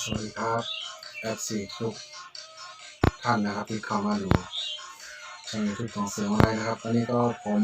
สวัสดีครับ FC ทุกท่านนะครับที่เข้ามาดูช่อง YouTube ของเสืออะไรนะครับวันนี้ก็ผม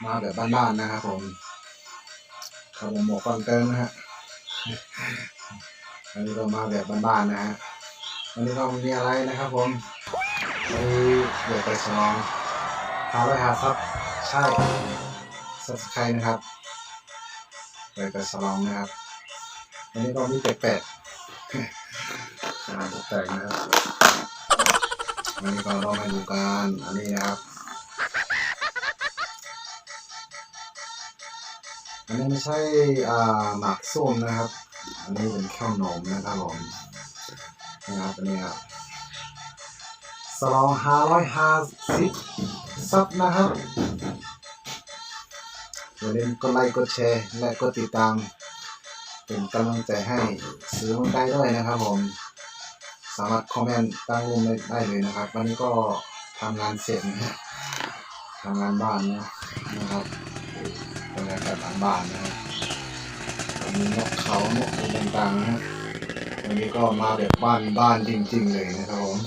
มาแบบบ้านๆนะครับผมครับผมหมวกฟันเติมนะฮะวันนี้ก็มาแบบบ้านๆนะฮะวันนี้ก็มีอะไรนะครับผมเดี๋ยวไปฉลอง500 ซับใช่ Subscribe นะครับไปฉลองนะครับวันนี้ก็มีแปลกๆแปลกๆนะครับวันนี้ก็เรามาดูกันอันนี้นะครับอันนี้ไม่ใช่หมากส้มนะครับอันนี้เป็นข้าวนมนะครับผมนะครับอันนี้ครับสลอง550ซับนะครับอย่าลืมกดไลค์กดแชร์และกดติดตามเป็นกำลังใจให้ซื้อมันได้ด้วยนะครับผมสามารถคอมเมนต์ตั้งลงได้เลยนะครับวันนี้ก็ทำงานเสร็จนะทำงานบ้านนะครับบรรยากาศหลังบ้านนะครับมีนกเขานกอะไรต่างๆนะวันนี้ก็มาแบบบ้านจริงๆเลยนะครับผม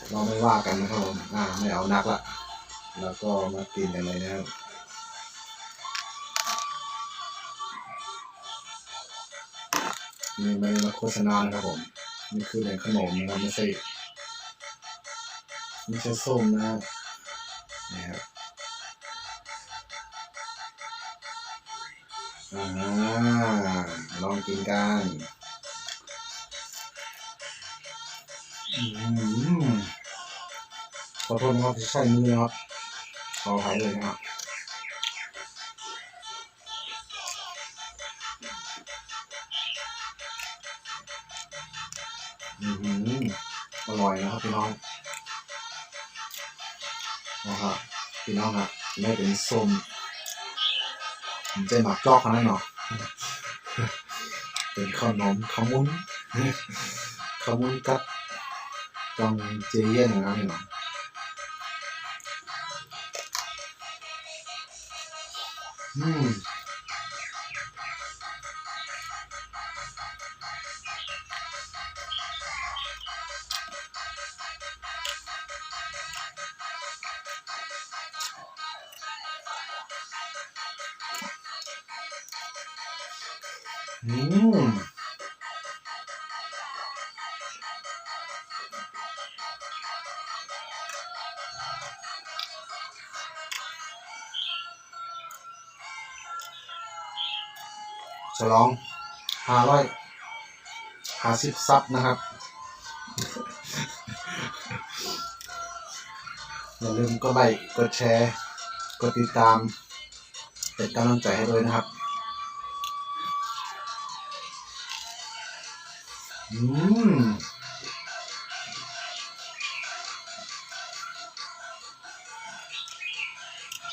เราไม่ว่ากันนะครับผมไม่เอานักละแล้วก็มากินกันเลยนะครับนี่ไม่มาโฆษณานะครับผมนี่คือแหล่งขนมนะครับไม่ใช่ส้มนะนี่ครับลองกินกันขอโทษนะครับที่ใช้มือนะครับขออภัยเลยนะครับอร่อยนะครับพี่น้องนะครับพี่น้องครับไม่เป็นส้มใจหมักจอกขนาดนั้นเนาะเป็นขนมขมุนกับจังเจเย็นนะครับพี่น้องฉลอง550ซับนะครับอย่าลืมกดไลค์กดแชร์กดติดตามเป็นกำลังใจให้ด้วยนะครับ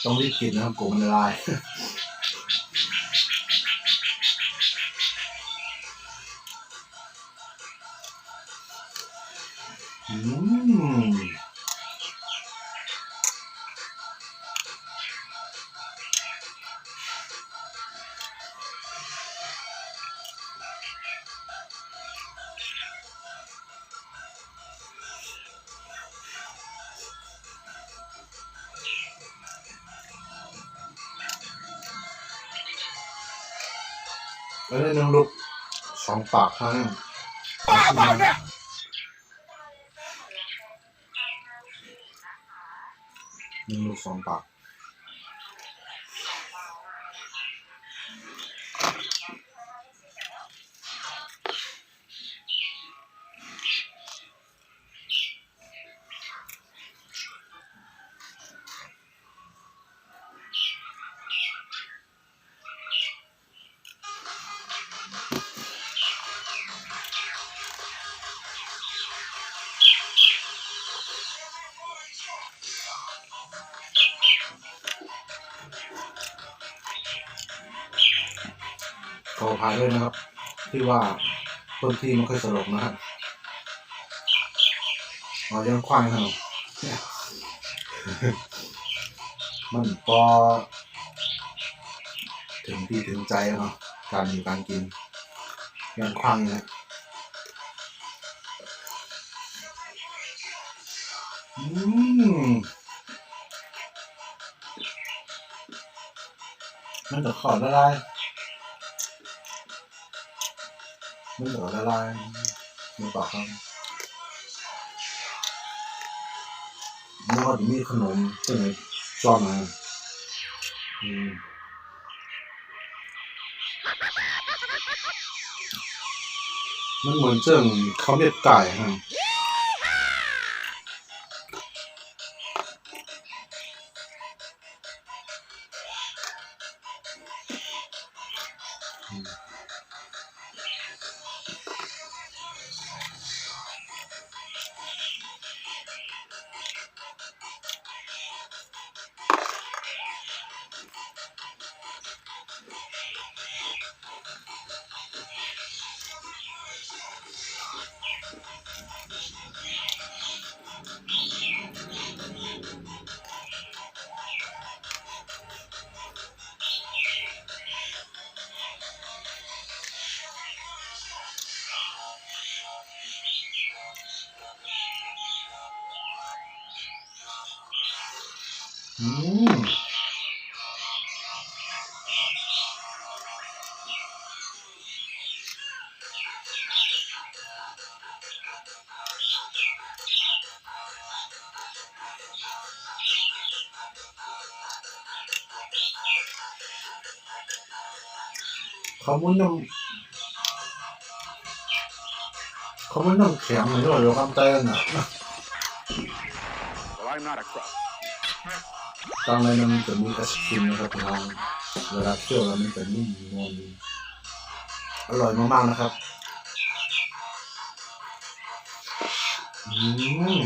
ต้องรีบกินนะครับกลัวมันละลายแล้วได้1 ลูก2 ปากเท่านั้นเนี่ย1 ลูก 2 ปากขออภัยด้วยนะครับที่ว่าคนที่ไม่ค่อยสลบนะครับยังควายขนมมันพอถึงที่ถึงใจเนาะการอยู่การกินยังควายนะ อืมมันจะขอละลายมันจะละลายมันต่อครับแล้วก็จะมีขนมซึ่งชอบมามันเหมือนเจิ้งเขาเรียกไก่ฮะอืมเขาไม่น้ำเขาไม่น้ำแข็งเลยด้วยเราทำใจกันอ่ะตอนในมันจะมีไอศครีมนะครับทางเวลาเคี่ยวแล้วมันจะนิ่มนวลอร่อยมากๆนะครับอืม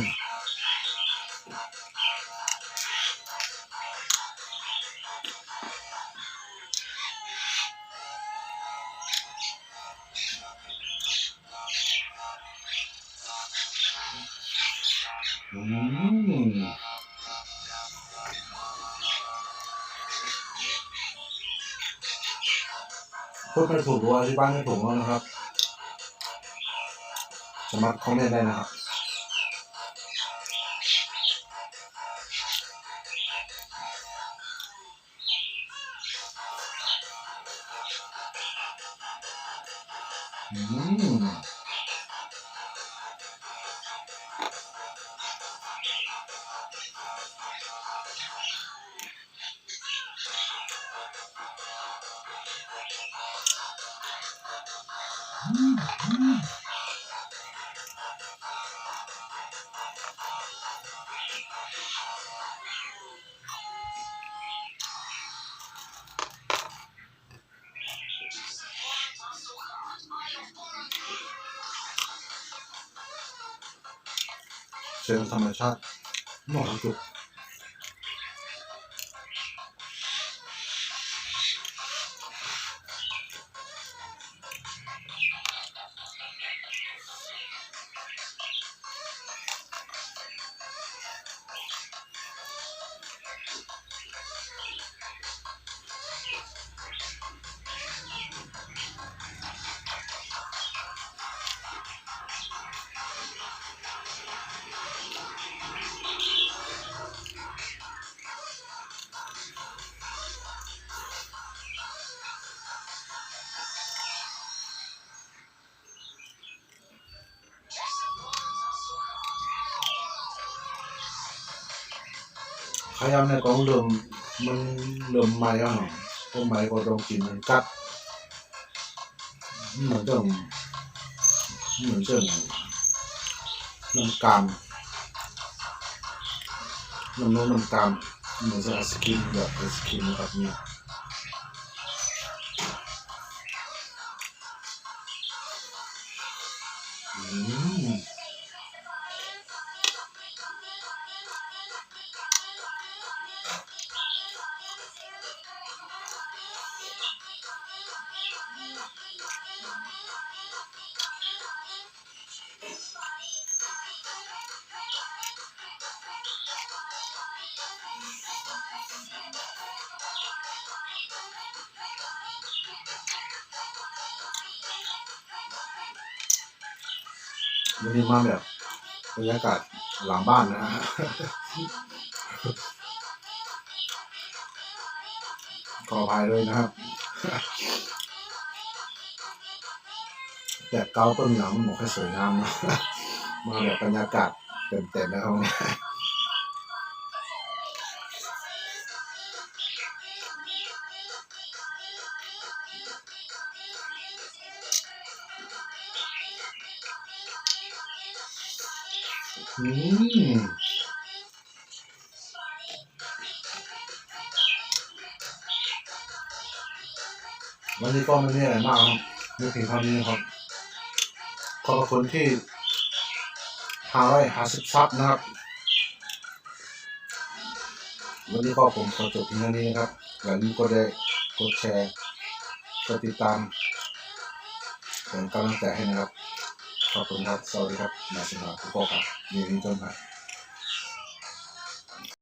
อืมพูดไม่ถูกหรือว่าที่บ้านไม่ถูกแล้วนะครับสามารถคอมเมนต์ได้นะครับอืมเชิงธรรมชาติหมดทุกขยำในกล่องเดิมมันเริ่มใหม่แล้วเนาะก็ใหม่ก็ต้องกินมันกัดเหมือนเดิมเหมือนเดิมน้ำกามน้ำกามเหมือนจะไอศครีมแบบไอศครีมนะครับเนี่ยอืมวันนี้มาแบบบรรยากาศ หลังบ้านนะฮะขออภัยด้วยนะครับแต่เกาต้นหนังมันบอกให้สวยงามนะมาแบบบรรยากาศเต็มๆนะครับเนี่ยวันนี้ก็ไม่มีอะไรมากครับมีเพียงเท่านี้ครับขอบคุณที่550ซับนะครับวันนี้ก็ผมขอจบเพียงเท่านี้นะครับอย่าลืมกดแชร์กดติดตามเป็นกำลังใจให้นะครับขอบคุณครับสวัสดีครับนาสิงห์ทุกคนครับยินดีต้อนรับ